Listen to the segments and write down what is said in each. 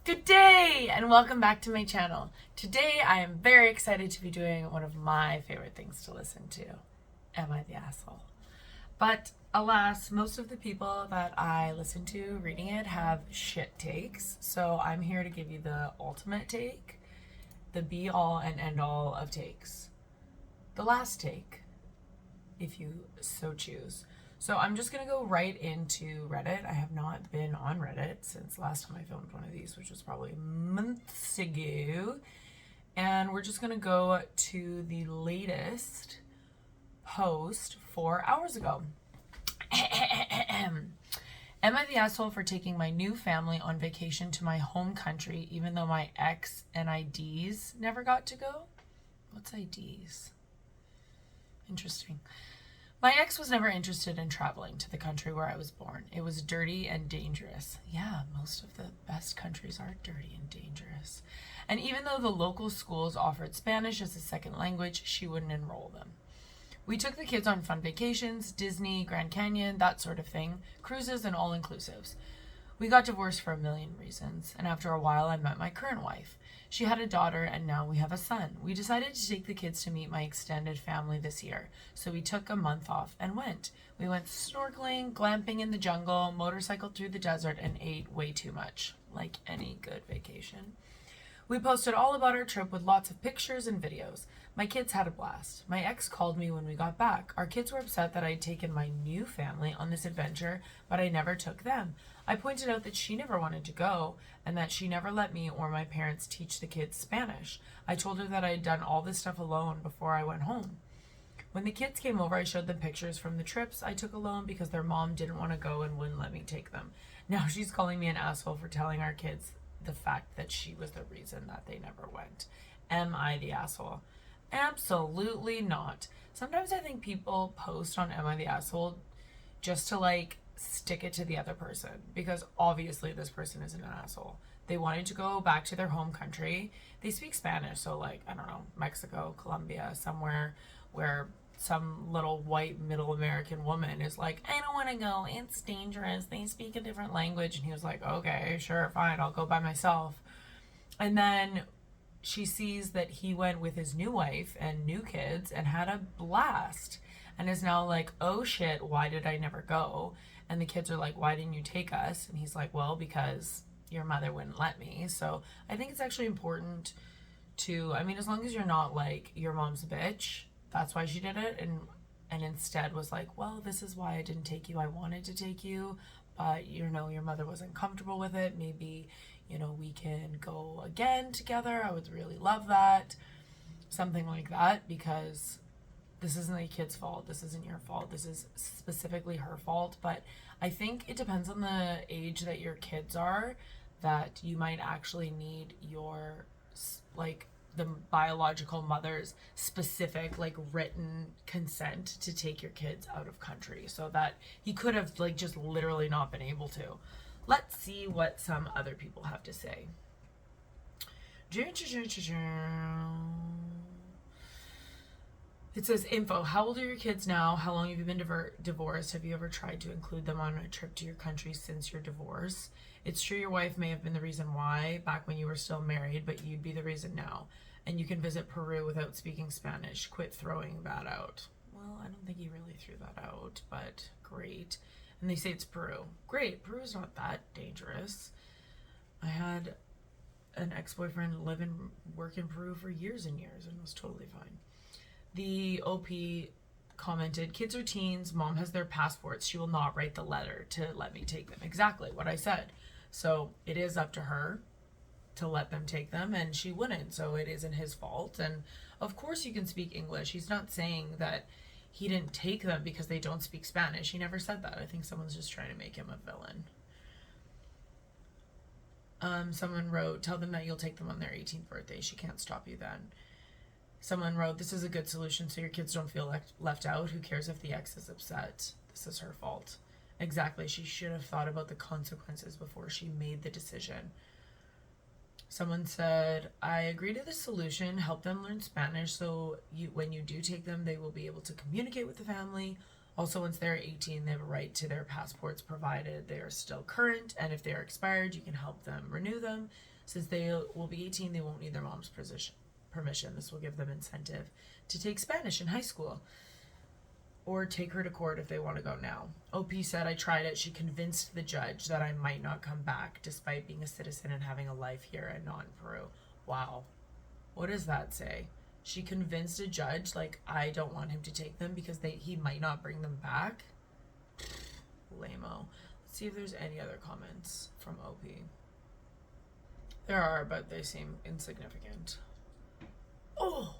Good day and welcome back to my channel. Today I am very excited to be doing one of my favorite things to listen to. Am I the asshole? But alas, most of the people that I listen to reading it have shit takes. So I'm here to give you the ultimate take, the be all and end all of takes. The last take, if you so choose. So I'm just going to go right into Reddit. I have not been on Reddit since last time I filmed one of these, which was probably months ago. And we're just going to go to the latest post 4 hours ago. Am I the asshole for taking my new family on vacation to my home country even though my ex and IDs never got to go? What's IDs? Interesting. My ex was never interested in traveling to the country where I was born. It was dirty and dangerous. Yeah, most of the best countries are dirty and dangerous. And even though the local schools offered Spanish as a second language, she wouldn't enroll them. We took the kids on fun vacations, Disney, Grand Canyon, that sort of thing, cruises and all-inclusives. We got divorced for a million reasons, and after a while I met my current wife. She had a daughter, and now we have a son. We decided to take the kids to meet my extended family this year, so we took a month off and went. We went snorkeling, glamping in the jungle, motorcycled through the desert, and ate way too much, like any good vacation. We posted all about our trip with lots of pictures and videos. My kids had a blast. My ex called me when we got back. Our kids were upset that I'd taken my new family on this adventure, but I never took them. I pointed out that she never wanted to go and that she never let me or my parents teach the kids Spanish. I told her that I had done all this stuff alone before I went home. When the kids came over, I showed them pictures from the trips I took alone because their mom didn't want to go and wouldn't let me take them. Now she's calling me an asshole for telling our kids the fact that she was the reason that they never went. Am I the asshole? Absolutely not. Sometimes I think people post on Am I the asshole just to stick it to the other person because obviously this person is an asshole. They wanted to go back to their home country. They speak Spanish, so I don't know, Mexico, Colombia, somewhere where some little white middle American woman is like, I don't want to go. It's dangerous. They speak a different language. And he was like, okay, sure, fine. I'll go by myself. And then she sees that he went with his new wife and new kids and had a blast and is now like, oh shit, why did I never go? And the kids are like, why didn't you take us? And he's like, well, because your mother wouldn't let me. So I think it's actually important to, as long as you're not like your mom's a bitch, that's why she did it, and instead was like, well, this is why I didn't take you. I wanted to take you, but your mother wasn't comfortable with it. Maybe we can go again together. I would really love that. Something like that, because this isn't the kid's fault. This isn't your fault. This is specifically her fault. But I think it depends on the age that your kids are, that you might actually need your the biological mother's specific written consent to take your kids out of country, so that he could have just literally not been able to. Let's see what some other people have to say. It says info. How old are your kids now? How long have you been divorced? Have you ever tried to include them on a trip to your country since your divorce? It's true your wife may have been the reason why back when you were still married, but you'd be the reason now. And you can visit Peru without speaking Spanish. Quit throwing that out. Well, I don't think he really threw that out, but great. And they say it's Peru. Great. Peru's not that dangerous. I had an ex-boyfriend live and work in Peru for years and years and it was totally fine. The OP commented, kids are teens, mom has their passports, she will not write the letter to let me take them. Exactly what I said. So it is up to her to let them take them, and she wouldn't, so it isn't his fault. And of course you can speak English. He's not saying that he didn't take them because they don't speak Spanish. He never said that. I think someone's just trying to make him a villain. Someone wrote, tell them that you'll take them on their 18th birthday. She can't stop you then. Someone wrote, this is a good solution so your kids don't feel left out. Who cares if the ex is upset? This is her fault. Exactly. She should have thought about the consequences before she made the decision. Someone said, I agree to the solution. Help them learn Spanish so when you do take them, they will be able to communicate with the family. Also, once they're 18, they have a right to their passports provided they are still current, and if they are expired, you can help them renew them. Since they will be 18, they won't need their mom's permission. This will give them incentive to take Spanish in high school or take her to court if they want to go now. OP said, I tried it. She convinced the judge that I might not come back despite being a citizen and having a life here and not in Peru. Wow. What does that say? She convinced a judge, like, I don't want him to take them because he might not bring them back? Lame-o. Let's see if there's any other comments from OP. There are, but they seem insignificant. Oh!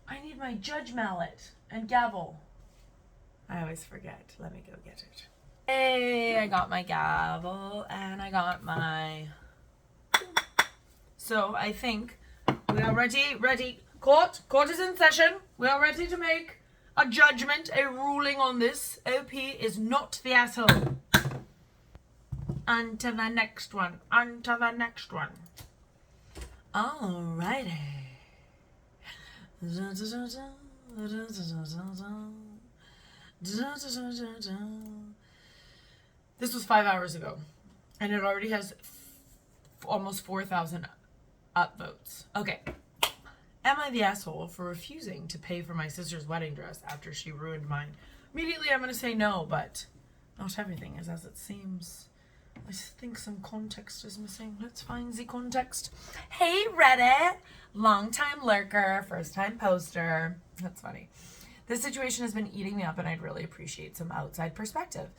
I need my judge mallet and gavel. I always forget. Let me go get it. Hey, I got my gavel and I got my... So I think we are ready. Court is in session. We are ready to make a judgment, a ruling on this. OP is not the asshole. On to the next one. Alrighty. This was 5 hours ago, and it already has almost 4,000 upvotes. Okay. Am I the asshole for refusing to pay for my sister's wedding dress after she ruined mine? Immediately I'm going to say no, but not everything is as it seems. I think some context is missing. Let's find the context. Hey, Reddit. Long-time lurker, first-time poster. That's funny. This situation has been eating me up, and I'd really appreciate some outside perspective.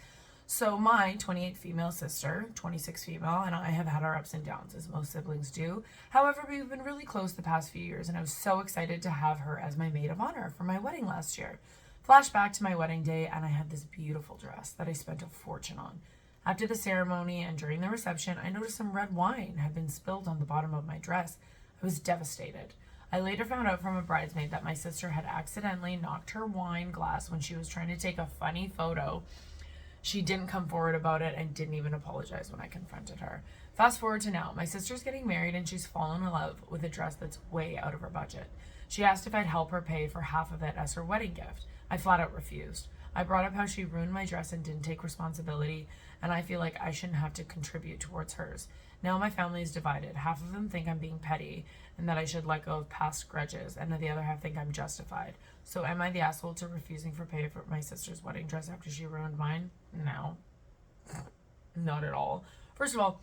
So my 28 female sister, 26 female, and I have had our ups and downs, as most siblings do. However, we've been really close the past few years, and I was so excited to have her as my maid of honor for my wedding last year. Flashback to my wedding day, and I had this beautiful dress that I spent a fortune on. After the ceremony and during the reception, I noticed some red wine had been spilled on the bottom of my dress. I was devastated. I later found out from a bridesmaid that my sister had accidentally knocked her wine glass when she was trying to take a funny photo. She didn't come forward about it and didn't even apologize when I confronted her. Fast forward to now. My sister's getting married and she's fallen in love with a dress that's way out of her budget. She asked if I'd help her pay for half of it as her wedding gift. I flat out refused. I brought up how she ruined my dress and didn't take responsibility, and I feel like I shouldn't have to contribute towards hers. Now my family is divided. Half of them think I'm being petty and that I should let go of past grudges, and the other half think I'm justified. So am I the asshole to refusing for pay for my sister's wedding dress after she ruined mine? No. Not at all. First of all,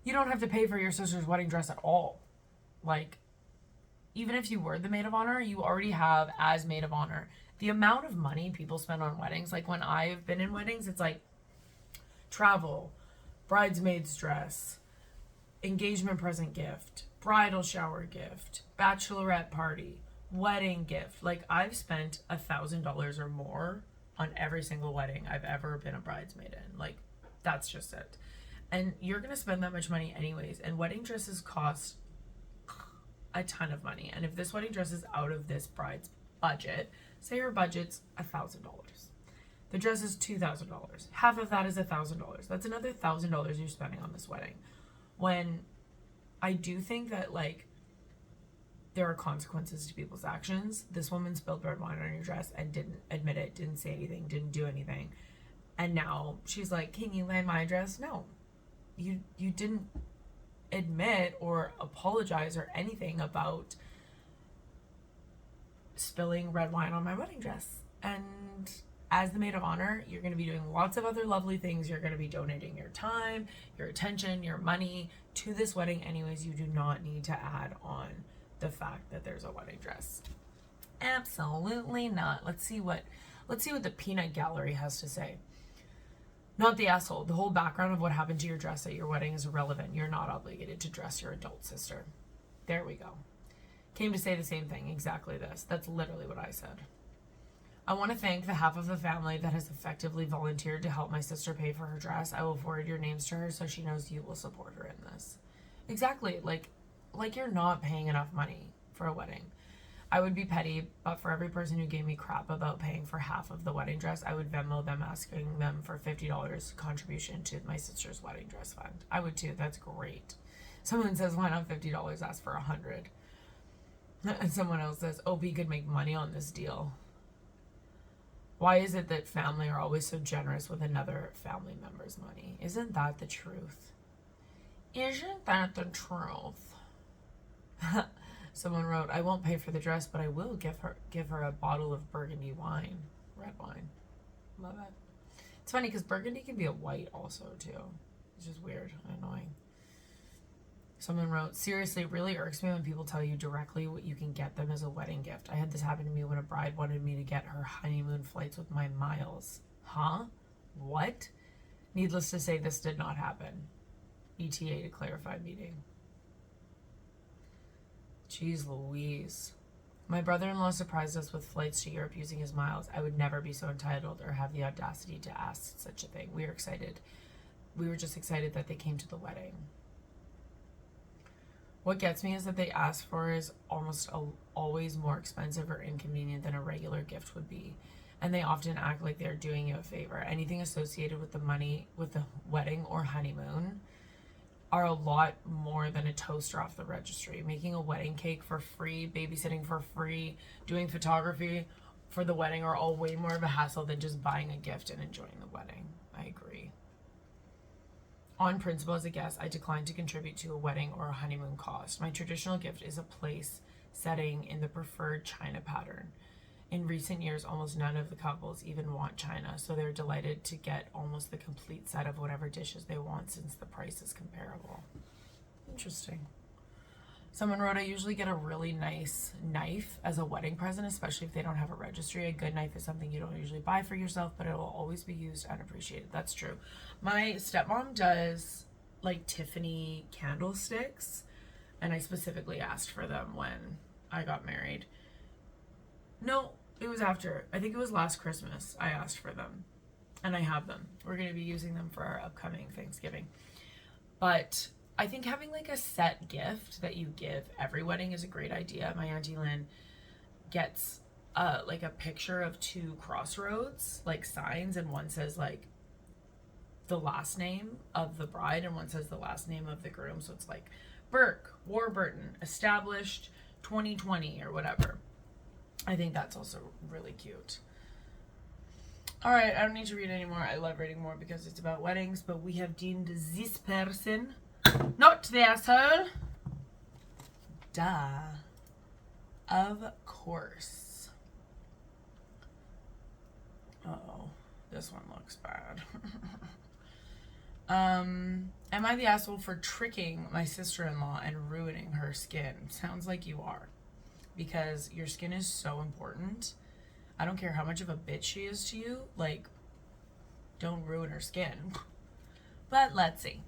you don't have to pay for your sister's wedding dress at all. Like, even if you were the maid of honor, you already have as maid of honor. The amount of money people spend on weddings, like when I've been in weddings, it's like travel, bridesmaid's dress, engagement present gift, bridal shower gift, bachelorette party, wedding gift. Like, I've spent $1,000 or more on every single wedding I've ever been a bridesmaid in. Like, that's just it. And you're going to spend that much money anyways. And wedding dresses cost a ton of money. And if this wedding dress is out of this bride's budget, say her budget's $1,000. The dress is $2,000. Half of that is $1,000. That's another $1,000 you're spending on this wedding. When I do think that, like, there are consequences to people's actions. This woman spilled red wine on your dress and didn't admit it, didn't say anything, didn't do anything. And now she's like, can you lay my dress? No. You didn't admit or apologize or anything about spilling red wine on my wedding dress. And as the maid of honor, you're going to be doing lots of other lovely things. You're going to be donating your time, your attention, your money to this wedding anyways. You do not need to add on the fact that there's a wedding dress. Absolutely not. Let's see what the peanut gallery has to say. Not the asshole. The whole background of what happened to your dress at your wedding is irrelevant. You're not obligated to dress your adult sister. There we go. Came to say the same thing. Exactly this. That's literally what I said. I want to thank the half of the family that has effectively volunteered to help my sister pay for her dress. I will forward your names to her so she knows you will support her in this. Exactly. Like you're not paying enough money for a wedding. I would be petty, but for every person who gave me crap about paying for half of the wedding dress, I would Venmo them asking them for $50 contribution to my sister's wedding dress fund. I would too. That's great. Someone says, why not $50? Ask for $100. And someone else says, OP could make money on this deal. Why is it that family are always so generous with another family member's money? Isn't that the truth? Isn't that the truth? Someone wrote, I won't pay for the dress, but I will give her a bottle of burgundy wine. Red wine. Love it. It's funny because burgundy can be a white also too. It's just weird and annoying. Someone wrote, seriously, it really irks me when people tell you directly what you can get them as a wedding gift. I had this happen to me when a bride wanted me to get her honeymoon flights with my miles. Huh? What? Needless to say, this did not happen. ETA to clarify meeting. Jeez Louise. My brother-in-law surprised us with flights to Europe using his miles. I would never be so entitled or have the audacity to ask such a thing. We were excited. We were just excited that they came to the wedding. What gets me is that they ask for is almost always more expensive or inconvenient than a regular gift would be. And they often act like they're doing you a favor. Anything associated with the money, with the wedding or honeymoon, are a lot more than a toaster off the registry. Making a wedding cake for free, babysitting for free, doing photography for the wedding are all way more of a hassle than just buying a gift and enjoying the wedding. I agree. On principle, as a guest, I decline to contribute to a wedding or a honeymoon cost. My traditional gift is a place setting in the preferred china pattern. In recent years, almost none of the couples even want china, so they're delighted to get almost the complete set of whatever dishes they want since the price is comparable. Interesting. Someone wrote, I usually get a really nice knife as a wedding present, especially if they don't have a registry. A good knife is something you don't usually buy for yourself, but it will always be used and appreciated. That's true. My stepmom does like Tiffany candlesticks, and I specifically asked for them when I got married. No, it was after. I think it was last Christmas I asked for them, and I have them. We're going to be using them for our upcoming Thanksgiving. But I think having like a set gift that you give every wedding is a great idea. My Auntie Lynn gets like a picture of two crossroads, like signs, and one says like the last name of the bride and one says the last name of the groom. So it's like Burke, Warburton, established 2020 or whatever. I think that's also really cute. All right, I don't need to read anymore. I love reading more because it's about weddings, but we have deemed this person not the asshole. Duh. Of course. Uh-oh. This one looks bad. Am I the asshole for tricking my sister-in-law and ruining her skin? Sounds like you are. Because your skin is so important. I don't care how much of a bitch she is to you. Like, don't ruin her skin. But let's see.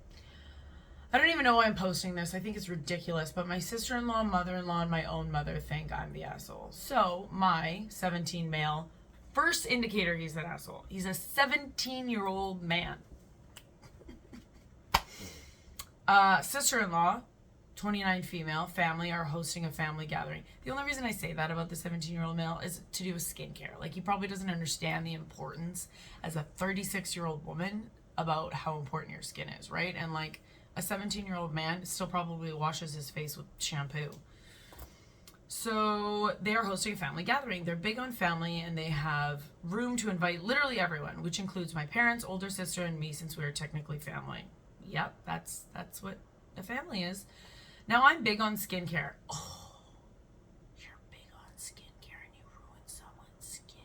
I don't even know why I'm posting this. I think it's ridiculous. But my sister-in-law, mother-in-law, and my own mother think I'm the asshole. So my 17 male, first indicator he's an asshole. He's a 17-year-old man. Sister-in-law, 29 female, family are hosting a family gathering. The only reason I say that about the 17-year-old male is to do with skincare. Like, he probably doesn't understand the importance as a 36-year-old woman about how important your skin is, right? And like a 17-year-old man still probably washes his face with shampoo. So they are hosting a family gathering. They're big on family and they have room to invite literally everyone, which includes my parents, older sister, and me since we are technically family. Yep, that's what a family is. Now, I'm big on skincare. Oh, you're big on skincare and you ruined someone's skin.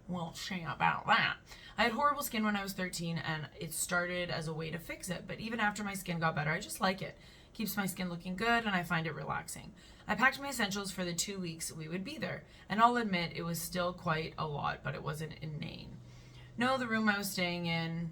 Well, shame about that. I had horrible skin when I was 13 and it started as a way to fix it. But even after my skin got better, I just like it. Keeps my skin looking good and I find it relaxing. I packed my essentials for the 2 weeks we would be there. And I'll admit it was still quite a lot, but it wasn't inane. No, the room I was staying in,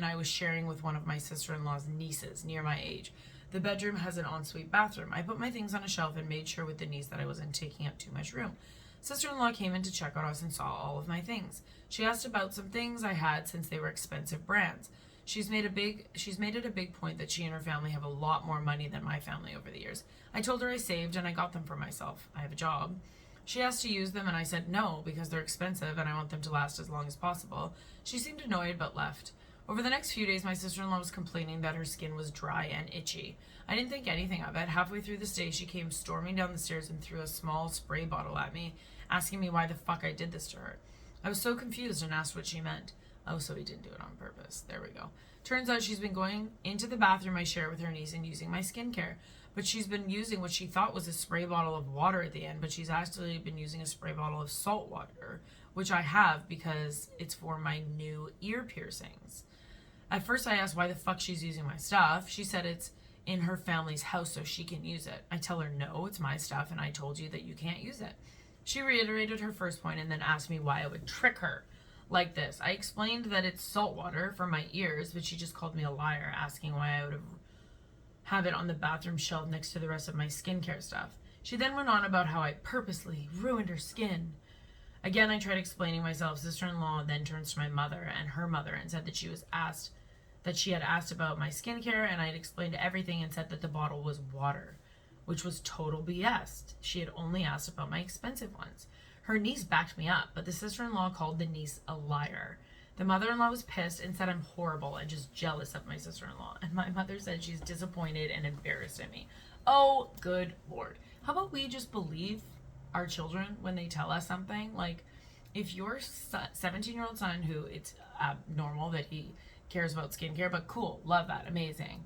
I was sharing with one of my sister-in-law's nieces near my age. The bedroom has an ensuite bathroom. I put my things on a shelf and made sure with the niece that I wasn't taking up too much room. Sister-in-law came in to check on us and saw all of my things. She asked about some things I had since they were expensive brands. She's made it a big point that she and her family have a lot more money than my family over the years. I told her I saved and I got them for myself. I have a job. She asked to use them and I said no because they're expensive and I want them to last as long as possible. She seemed annoyed but left. Over the next few days, my sister-in-law was complaining that her skin was dry and itchy. I didn't think anything of it. Halfway through the stay, she came storming down the stairs and threw a small spray bottle at me asking me why the fuck I did this to her. I was so confused and asked what she meant. Oh, so he didn't do it on purpose. There we go. Turns out she's been going into the bathroom I share with her niece and using my skincare. But she's been using what she thought was a spray bottle of water at the end, but she's actually been using a spray bottle of salt water, which I have because it's for my new ear piercings. At first I asked why the fuck she's using my stuff. She said it's in her family's house so she can use it. I tell her, no, it's my stuff and I told you that you can't use it. She reiterated her first point and then asked me why I would trick her like this. I explained that it's salt water for my ears, but she just called me a liar, asking why I would have it on the bathroom shelf next to the rest of my skincare stuff. She then went on about how I purposely ruined her skin. Again, I tried explaining myself. Sister-in-law then turns to my mother and her mother and said that she had asked about my skincare, and I had explained everything and said that the bottle was water, which was total BS. She had only asked about my expensive ones. Her niece backed me up, but the sister-in-law called the niece a liar. The mother-in-law was pissed and said I'm horrible and just jealous of my sister-in-law. And my mother said she's disappointed and embarrassed at me. Oh, good Lord. How about we just believe our children when they tell us something? Like, if your 17-year-old son, who it's abnormal that he cares about skincare, but cool, love that, amazing.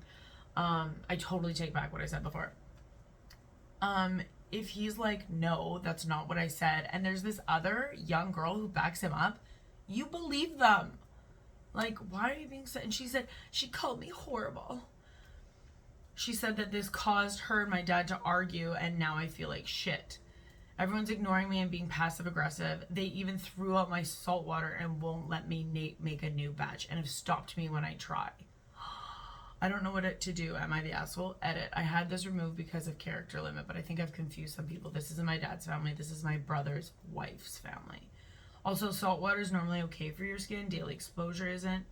I totally take back what I said before. If he's like, no, that's not what I said, and there's this other young girl who backs him up, you believe them. Like, why are you being so... And she said, she called me horrible. She said that this caused her and my dad to argue, and now I feel like shit. Everyone's ignoring me and being passive aggressive. They even threw out my salt water and won't let me make a new batch and have stopped me when I try. I don't know what to do. Am I the asshole? Edit. I had this removed because of character limit, but I think I've confused some people. This isn't my dad's family. This is my brother's wife's family. Also, salt water is normally okay for your skin. Daily exposure isn't.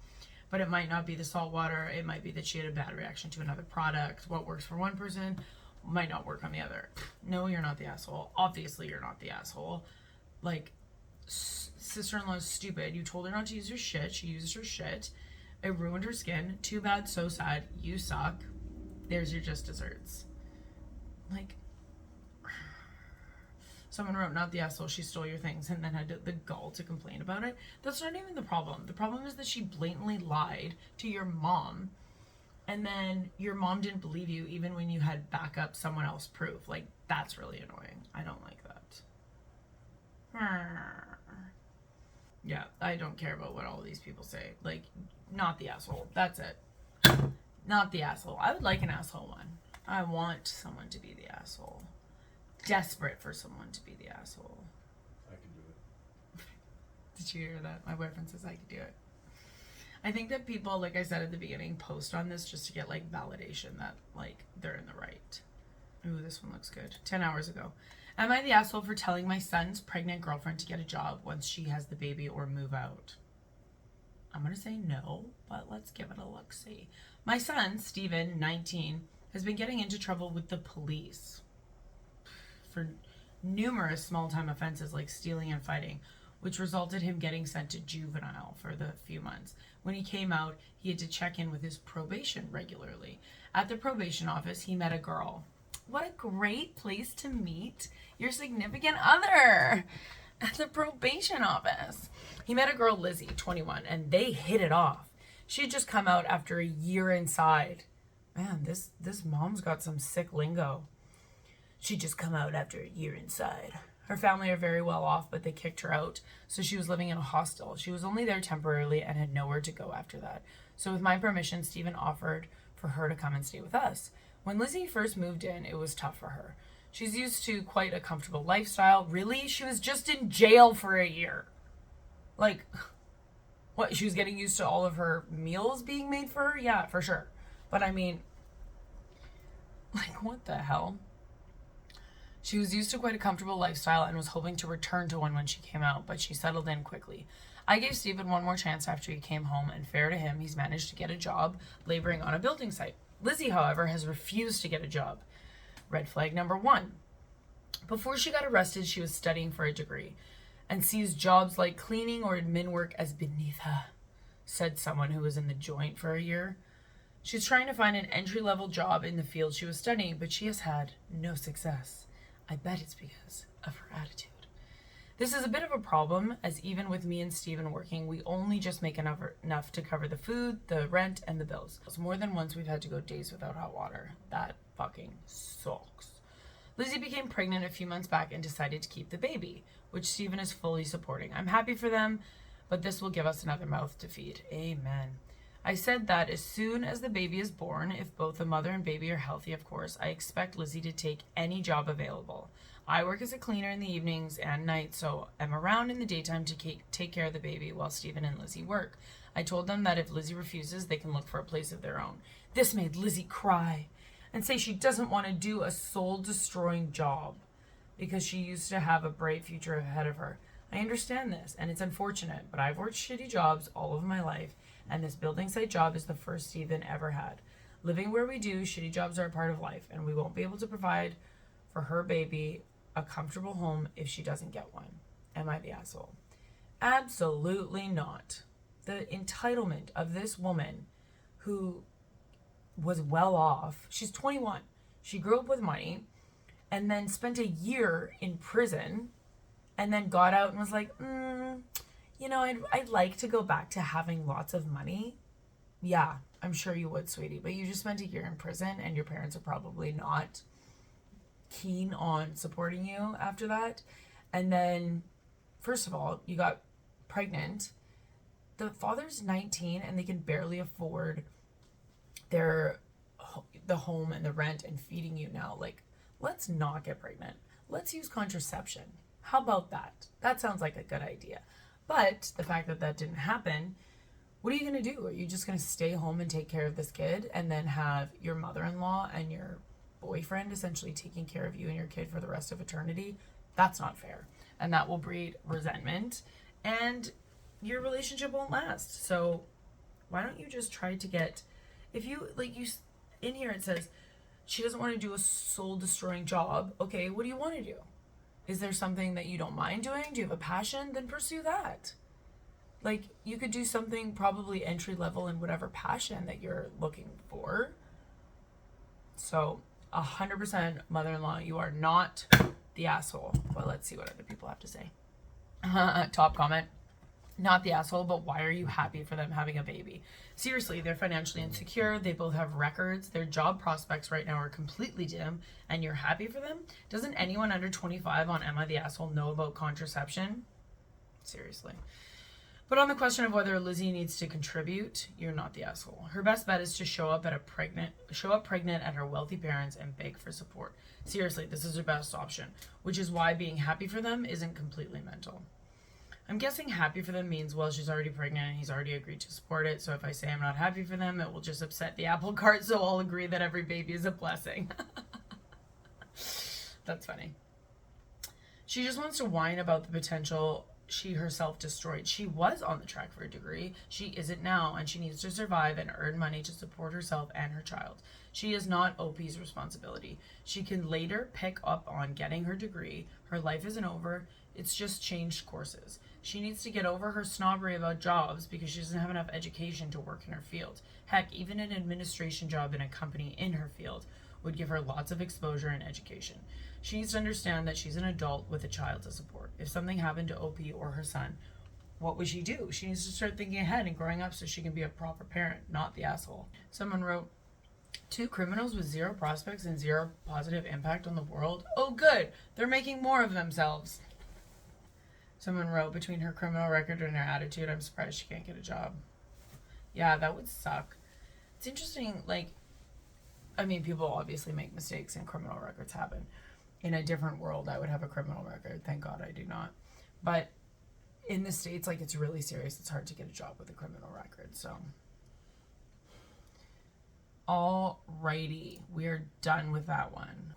But it might not be the salt water. It might be that she had a bad reaction to another product. What works for one person might not work on the other. No, you're not the asshole. Obviously, you're not the asshole. Like, sister-in-law is stupid. You told her not to use her shit. She used her shit. It ruined her skin. Too bad, so sad. You suck. There's your just desserts. Like, someone wrote, not the asshole, she stole your things and then had the gall to complain about it. That's not even the problem. The problem is that she blatantly lied to your mom, and then your mom didn't believe you even when you had backup someone else proof. Like, that's really annoying. I don't like that. Yeah, I don't care about what all these people say. Like, not the asshole. That's it. Not the asshole. I would like an asshole one. I want someone to be the asshole. Desperate for someone to be the asshole. I can do it. Did you hear that? My boyfriend says I could do it. I think that people, like I said at the beginning, post on this just to get like validation that like they're in the right. Ooh, this one looks good. 10 hours ago. Am I the asshole for telling my son's pregnant girlfriend to get a job once she has the baby or move out? I'm going to say no, but let's give it a look-see. My son, Steven, 19, has been getting into trouble with the police for numerous small-time offenses like stealing and fighting, which resulted him getting sent to juvenile for the few months. When he came out, he had to check in with his probation regularly. At the probation office, he met a girl. What a great place to meet your significant other, at the probation office. He met a girl, Lizzie, 21, and they hit it off. She had just come out after a year inside. Man, this mom's got some sick lingo. She'd just come out after a year inside. Her family are very well off, but they kicked her out, so she was living in a hostel. She was only there temporarily and had nowhere to go after that. So with my permission, Stephen offered for her to come and stay with us. When Lizzie first moved in, it was tough for her. She's used to quite a comfortable lifestyle. Really? She was just in jail for a year. Like, what? She was getting used to all of her meals being made for her? Yeah, for sure. But I mean, like, what the hell? She was used to quite a comfortable lifestyle and was hoping to return to one when she came out, but she settled in quickly. I gave Stephen one more chance after he came home, and fair to him, he's managed to get a job laboring on a building site. Lizzie, however, has refused to get a job. Red flag number 1. Before she got arrested, she was studying for a degree and sees jobs like cleaning or admin work as beneath her, said someone who was in the joint for a year. She's trying to find an entry-level job in the field she was studying, but she has had no success. I bet it's because of her attitude. This is a bit of a problem, as even with me and Steven working, we only just make enough to cover the food, the rent, and the bills. More than once we've had to go days without hot water. That fucking sucks. Lizzie became pregnant a few months back and decided to keep the baby, which Steven is fully supporting. I'm happy for them, but this will give us another mouth to feed. Amen. I said that as soon as the baby is born, if both the mother and baby are healthy, of course, I expect Lizzie to take any job available. I work as a cleaner in the evenings and nights, so I'm around in the daytime to take care of the baby while Steven and Lizzie work. I told them that if Lizzie refuses, they can look for a place of their own. This made Lizzie cry and say she doesn't want to do a soul-destroying job because she used to have a bright future ahead of her. I understand this, and it's unfortunate, but I've worked shitty jobs all of my life, and this building site job is the first Steven ever had. Living where we do, shitty jobs are a part of life, and we won't be able to provide for her baby a comfortable home if she doesn't get one. Am I the asshole? Absolutely not. The entitlement of this woman who was well off, she's 21, she grew up with money, and then spent a year in prison, and then got out and was like, I'd like to go back to having lots of money. Yeah, I'm sure you would, sweetie, but you just spent a year in prison, and your parents are probably not keen on supporting you after that. And then, first of all, you got pregnant. The father's 19 and they can barely afford the home and the rent and feeding you now. Like, let's not get pregnant. Let's use contraception. How about that? That sounds like a good idea. But the fact that that didn't happen, what are you going to do? Are you just going to stay home and take care of this kid and then have your mother-in-law and your boyfriend essentially taking care of you and your kid for the rest of eternity? That's not fair. And that will breed resentment and your relationship won't last. So why don't you just try to get, if you, in here it says she doesn't want to do a soul destroying job. Okay, what do you want to do? Is there something that you don't mind doing? Do you have a passion? Then pursue that. Like, you could do something probably entry level in whatever passion that you're looking for. So 100% mother-in-law, you are not the asshole. Well, let's see what other people have to say. Top comment. Not the asshole, but why are you happy for them having a baby? Seriously, they're financially insecure. They both have records. Their job prospects right now are completely dim, and you're happy for them? Doesn't anyone under 25 on Am I the Asshole know about contraception? Seriously. But on the question of whether Lizzie needs to contribute, you're not the asshole. Her best bet is to show up pregnant at her wealthy parents and beg for support. Seriously, this is her best option, which is why being happy for them isn't completely mental. I'm guessing happy for them means, well, she's already pregnant and he's already agreed to support it. So if I say I'm not happy for them, it will just upset the apple cart. So I'll agree that every baby is a blessing. That's funny. She just wants to whine about the potential she herself destroyed. She was on the track for a degree. She isn't now, and she needs to survive and earn money to support herself and her child. She is not OP's responsibility. She can later pick up on getting her degree. Her life isn't over. It's just changed courses. She needs to get over her snobbery about jobs because she doesn't have enough education to work in her field. Heck, even an administration job in a company in her field would give her lots of exposure and education. She needs to understand that she's an adult with a child to support. If something happened to OP or her son, what would she do? She needs to start thinking ahead and growing up so she can be a proper parent, not the asshole. Someone wrote, 2 criminals with 0 prospects and 0 positive impact on the world? Oh good, they're making more of themselves. Someone wrote, between her criminal record and her attitude, I'm surprised she can't get a job. Yeah, that would suck. It's interesting, people obviously make mistakes and criminal records happen. In a different world, I would have a criminal record. Thank God I do not. But in the States, it's really serious. It's hard to get a job with a criminal record, so. Alrighty, we're done with that one.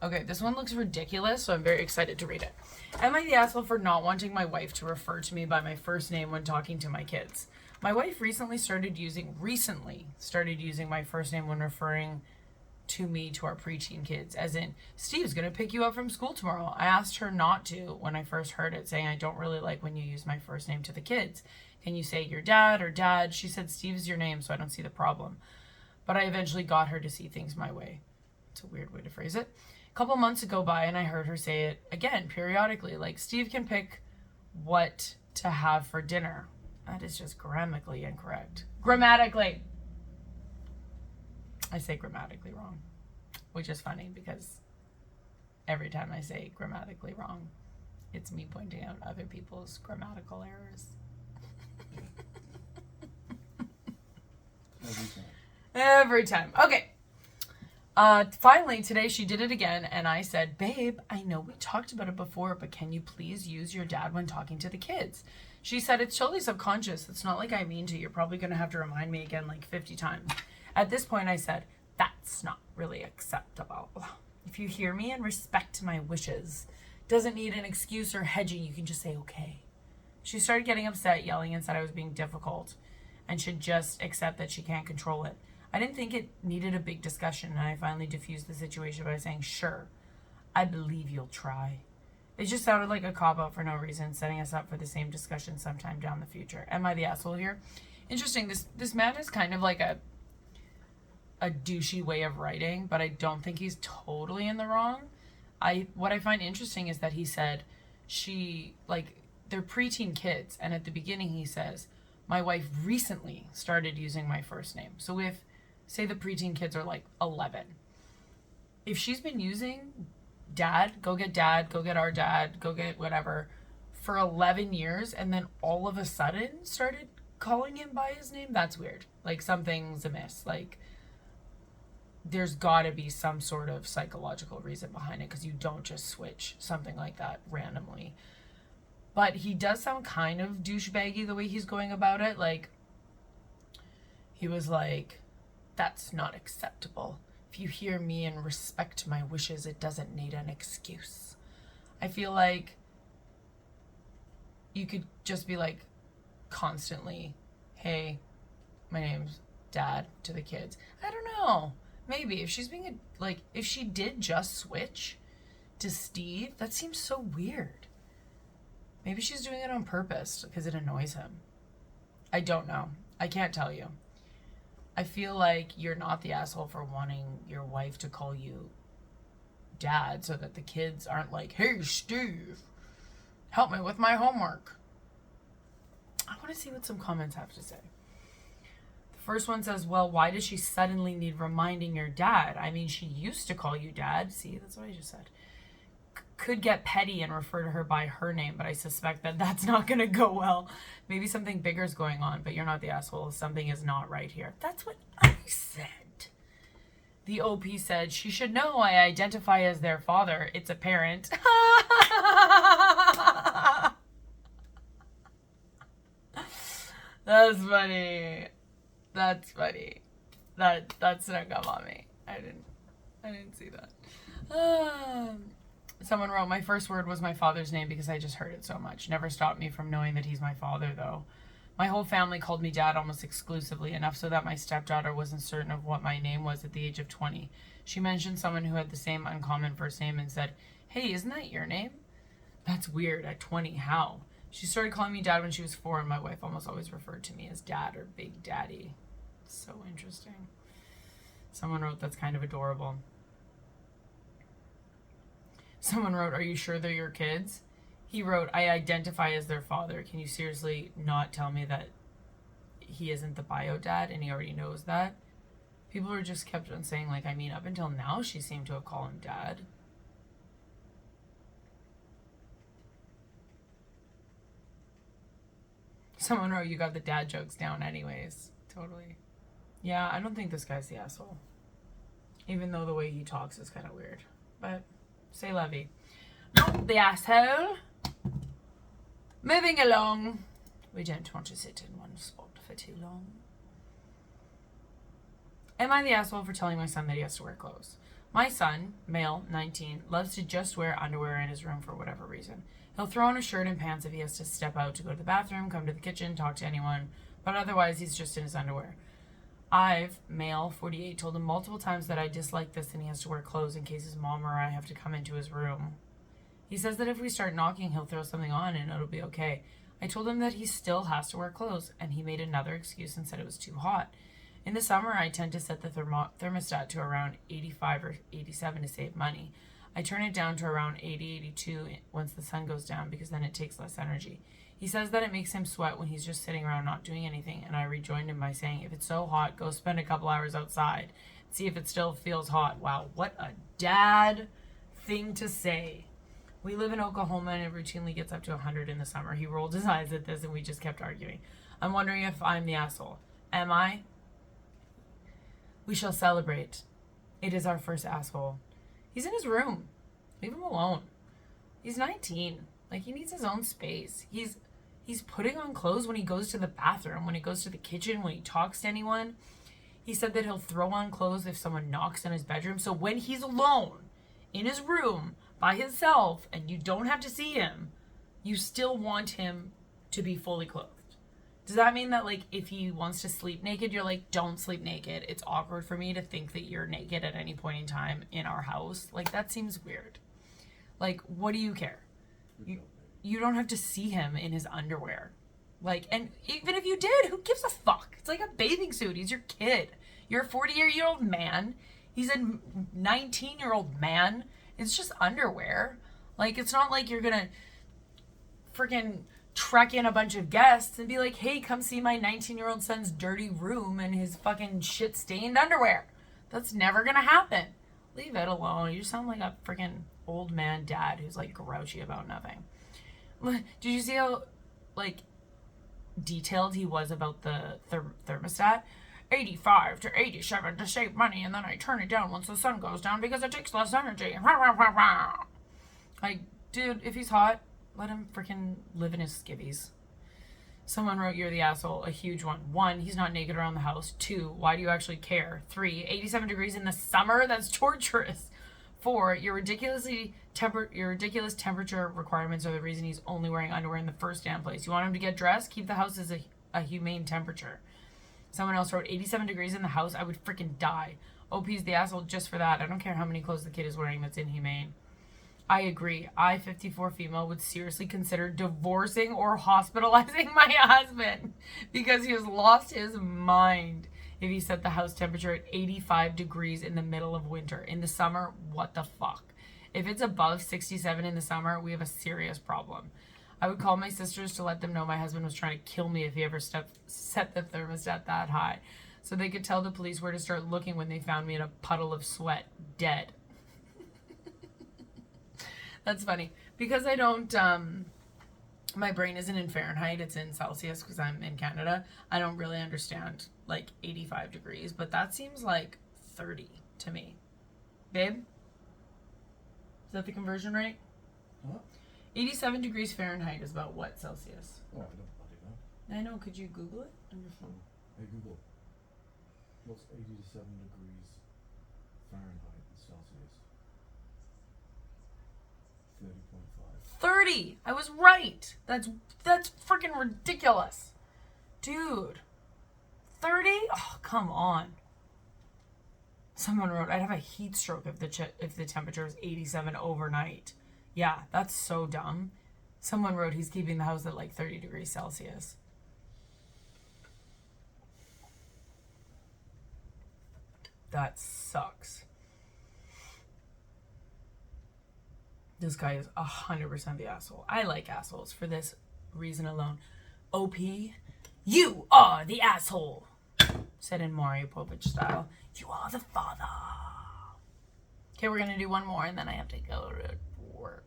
Okay, this one looks ridiculous, so I'm very excited to read it. Am I the asshole for not wanting my wife to refer to me by my first name when talking to my kids? My wife recently started using my first name when referring to me to our preteen kids, as in, Steve's gonna pick you up from school tomorrow. I asked her not to when I first heard it, saying I don't really like when you use my first name to the kids. Can you say your dad or dad? She said Steve's your name, so I don't see the problem. But I eventually got her to see things my way. It's a weird way to phrase it. A couple months go by and I heard her say it again periodically, like, Steve can pick what to have for dinner. That is just grammatically incorrect. Grammatically. I say grammatically wrong, which is funny because every time I say grammatically wrong, it's me pointing out other people's grammatical errors. Every time. Okay. Finally, today she did it again, and I said, babe, I know we talked about it before, but can you please use your dad when talking to the kids? She said, it's totally subconscious. It's not like I mean to. You're probably going to have to remind me again like 50 times. At this point, I said, that's not really acceptable. If you hear me and respect my wishes, doesn't need an excuse or hedging, you can just say, okay. She started getting upset, yelling, and said I was being difficult and should just accept that she can't control it. I didn't think it needed a big discussion, and I finally diffused the situation by saying, sure, I believe you'll try. It just sounded like a cop-out for no reason, setting us up for the same discussion sometime down the future. Am I the asshole here? Interesting. This man is kind of like a douchey way of writing, but I don't think he's totally in the wrong. What I find interesting is that he said they're preteen kids, and at the beginning he says, my wife recently started using my first name. So if, say, the preteen kids are like 11, if she's been using dad, go get our dad, go get whatever, for 11 years, and then all of a sudden started calling him by his name, that's weird. Like, something's amiss. Like, there's got to be some sort of psychological reason behind it, because you don't just switch something like that randomly. But he does sound kind of douchebaggy the way he's going about it. Like, he was like, that's not acceptable. If you hear me and respect my wishes, it doesn't need an excuse. I feel like you could just be like constantly, hey, my name's Dad, to the kids. I don't know. Maybe if she's being if she did just switch to Steve, that seems so weird. Maybe she's doing it on purpose because it annoys him. I don't know. I can't tell you. I feel like you're not the asshole for wanting your wife to call you Dad so that the kids aren't like, hey, Steve, help me with my homework. I want to see what some comments have to say. The first one says, well, why does she suddenly need reminding your dad? I mean, she used to call you Dad. See, that's what I just said. Could get petty and refer to her by her name, but I suspect that that's not going to go well. Maybe something bigger is going on, but you're not the asshole. Something is not right here. That's what I said. The OP said, she should know I identify as their father. It's apparent. That's funny. That's funny. That snuck up on me. I didn't see that. Someone wrote, my first word was my father's name because I just heard it so much. Never stopped me from knowing that he's my father, though. My whole family called me Dad almost exclusively, enough so that my stepdaughter wasn't certain of what my name was at the age of 20. She mentioned someone who had the same uncommon first name and said, hey, isn't that your name? That's weird. At 20, how? She started calling me Dad when she was 4, and my wife almost always referred to me as Dad or Big Daddy. So interesting. Someone wrote, that's kind of adorable. Someone wrote, are you sure they're your kids? He wrote, I identify as their father. Can you seriously not tell me that he isn't the bio dad and he already knows that? People were just kept on saying, like, I mean, up until now, she seemed to have called him Dad. Someone wrote, you got the dad jokes down anyways. Totally. Yeah, I don't think this guy's the asshole. Even though the way he talks is kind of weird. But say la vie. Not the asshole. Moving along. We don't want to sit in one spot for too long. Am I the asshole for telling my son that he has to wear clothes? My son, male, 19, loves to just wear underwear in his room for whatever reason. He'll throw on a shirt and pants if he has to step out to go to the bathroom, come to the kitchen, talk to anyone, but otherwise he's just in his underwear. I've, male, 48, told him multiple times that I dislike this and he has to wear clothes in case his mom or I have to come into his room. He says that if we start knocking, he'll throw something on and it'll be okay. I told him that he still has to wear clothes, and he made another excuse and said it was too hot. In the summer, I tend to set the thermostat to around 85 or 87 to save money. I turn it down to around 80, 82 once the sun goes down because then it takes less energy. He says that it makes him sweat when he's just sitting around not doing anything, and I rejoined him by saying, if it's so hot, go spend a couple hours outside. See if it still feels hot. Wow, what a dad thing to say. We live in Oklahoma and it routinely gets up to 100 in the summer. He rolled his eyes at this and we just kept arguing. I'm wondering if I'm the asshole. Am I? We shall celebrate. It is our first asshole. He's in his room. Leave him alone. He's 19. Like, he needs his own space. He's putting on clothes when he goes to the bathroom, when he goes to the kitchen, when he talks to anyone. He said that he'll throw on clothes if someone knocks on his bedroom. So when he's alone in his room by himself and you don't have to see him, you still want him to be fully clothed. Does that mean that, like, if he wants to sleep naked, you're like, don't sleep naked? It's awkward for me to think that you're naked at any point in time in our house. Like, that seems weird. Like, what do you care? You don't have to see him in his underwear. Like, and even if you did, who gives a fuck? It's like a bathing suit. He's your kid. You're a 40-year-old man. He's a 19-year-old man. It's just underwear. Like, it's not like you're gonna freaking trek in a bunch of guests and be like, hey, come see my 19-year-old son's dirty room and his fucking shit-stained underwear. That's never gonna happen. Leave it alone. You sound like a freaking old man dad who's, like, grouchy about nothing. Did you see how, like, detailed he was about the thermostat? 85 to 87 to save money, and then I turn it down once the sun goes down because it takes less energy. Like, dude, if he's hot, let him freaking live in his skivvies. Someone wrote, you're the asshole. A huge one. 1, he's not naked around the house. 2, why do you actually care? 3, 87 degrees in the summer? That's torturous. 4, your ridiculous temperature requirements are the reason he's only wearing underwear in the first damn place. You want him to get dressed? Keep the house as a humane temperature. Someone else wrote, 87 degrees in the house? I would freaking die. OP's the asshole just for that. I don't care how many clothes the kid is wearing that's inhumane. I agree. I, 54 female, would seriously consider divorcing or hospitalizing my husband because he has lost his mind if he set the house temperature at 85 degrees in the middle of winter. In the summer, what the fuck? If it's above 67 in the summer, we have a serious problem. I would call my sisters to let them know my husband was trying to kill me if he ever set the thermostat that high, so they could tell the police where to start looking when they found me in a puddle of sweat, dead. That's funny. Because I don't, my brain isn't in Fahrenheit, it's in Celsius because I'm in Canada. I don't really understand, like, 85 degrees, but that seems like 30 to me. Babe? Is that the conversion rate? Huh? 87 degrees Fahrenheit is about what Celsius? Oh, I don't bloody know. I know. Could you Google it on your phone? Hey Google, what's 87 degrees Fahrenheit in Celsius? 30.5. 30! I was right! That's freaking ridiculous. Dude. 30? Oh, come on. Someone wrote, I'd have a heat stroke if the temperature was 87 overnight. Yeah, that's so dumb. Someone wrote he's keeping the house at like 30 degrees Celsius. That sucks. This guy is 100% the asshole. I like assholes for this reason alone. OP, you are the asshole. Said in Mario Povich style. You are the father. Okay, we're gonna do one more and then I have to go to work.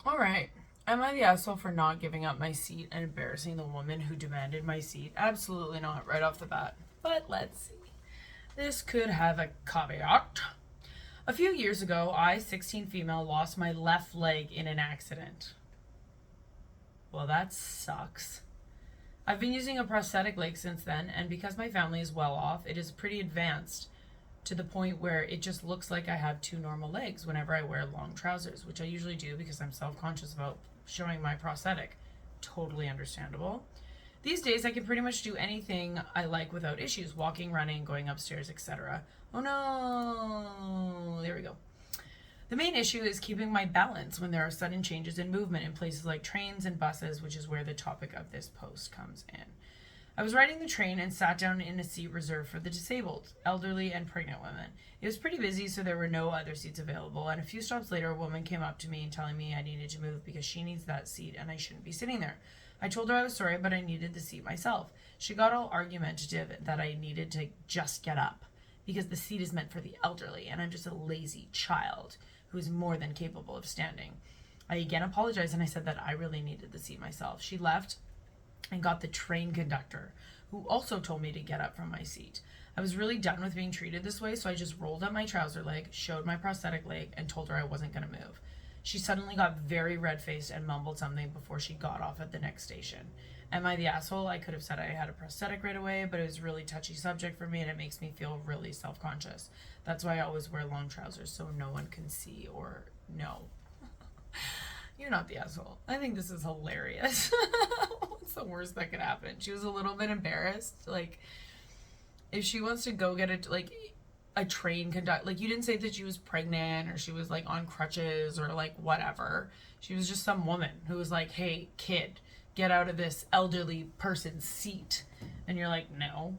Alright. Am I the asshole for not giving up my seat and embarrassing the woman who demanded my seat? Absolutely not, right off the bat. But let's see. This could have a caveat. A few years ago, I, 16 female, lost my left leg in an accident. Well, that sucks. I've been using a prosthetic leg since then, and because my family is well off, it is pretty advanced to the point where it just looks like I have 2 normal legs whenever I wear long trousers, which I usually do because I'm self-conscious about showing my prosthetic. Totally understandable. These days, I can pretty much do anything I like without issues, walking, running, going upstairs, etc. Oh no, there we go. The main issue is keeping my balance when there are sudden changes in movement in places like trains and buses, which is where the topic of this post comes in. I was riding the train and sat down in a seat reserved for the disabled, elderly, and pregnant women. It was pretty busy, so there were no other seats available, and a few stops later, a woman came up to me and telling me I needed to move because she needs that seat and I shouldn't be sitting there. I told her I was sorry, but I needed the seat myself. She got all argumentative that I needed to just get up because the seat is meant for the elderly, and I'm just a lazy child who is more than capable of standing. I again apologized and I said that I really needed the seat myself. She left and got the train conductor, who also told me to get up from my seat. I was really done with being treated this way, so I just rolled up my trouser leg, showed my prosthetic leg, and told her I wasn't going to move. She suddenly got very red-faced and mumbled something before she got off at the next station. Am I the asshole? I could have said I had a prosthetic right away, but it was a really touchy subject for me, and it makes me feel really self-conscious. That's why I always wear long trousers, so no one can see or know. You're not the asshole. I think this is hilarious. What's the worst that could happen? She was a little bit embarrassed. Like, if she wants to go get a train conduct, like, you didn't say that she was pregnant or she was like on crutches or like whatever. She was just some woman who was like, hey, kid, get out of this elderly person's seat. And you're like, no.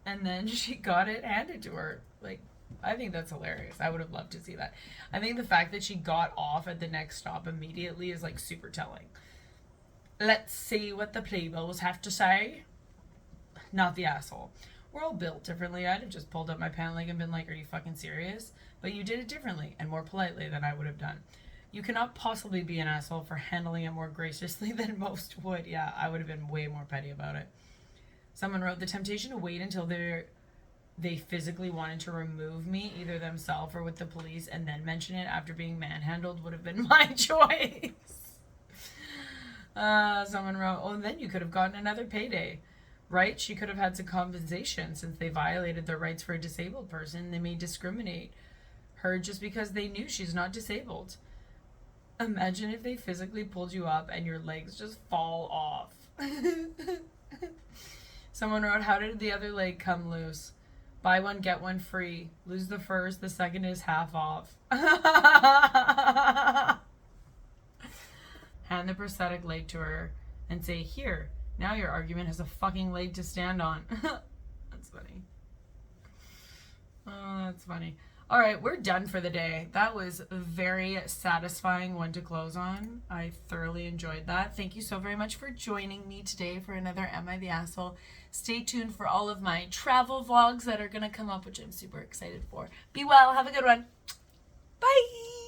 And then she got it handed to her. Like, I think that's hilarious. I would have loved to see that. I think the fact that she got off at the next stop immediately is like super telling. Let's see what the playbills have to say. Not the asshole. We're all built differently. I'd have just pulled up my pant leg and been like, are you fucking serious? But you did it differently and more politely than I would have done. You cannot possibly be an asshole for handling it more graciously than most would. Yeah, I would have been way more petty about it. Someone wrote, the temptation to wait until they physically wanted to remove me, either themselves or with the police, and then mention it after being manhandled would have been my choice. Someone wrote, oh, then you could have gotten another payday. Right? She could have had some compensation since they violated their rights for a disabled person. They may discriminate her just because they knew she's not disabled. Imagine if they physically pulled you up and your legs just fall off. Someone wrote, how did the other leg come loose? Buy one, get one free. Lose the first, the second is half off. Hand the prosthetic leg to her and say, here, now your argument has a fucking leg to stand on. That's funny. Oh, that's funny. All right, we're done for the day. That was a very satisfying one to close on. I thoroughly enjoyed that. Thank you so very much for joining me today for another Am I the Asshole? Stay tuned for all of my travel vlogs that are going to come up, which I'm super excited for. Be well. Have a good one. Bye.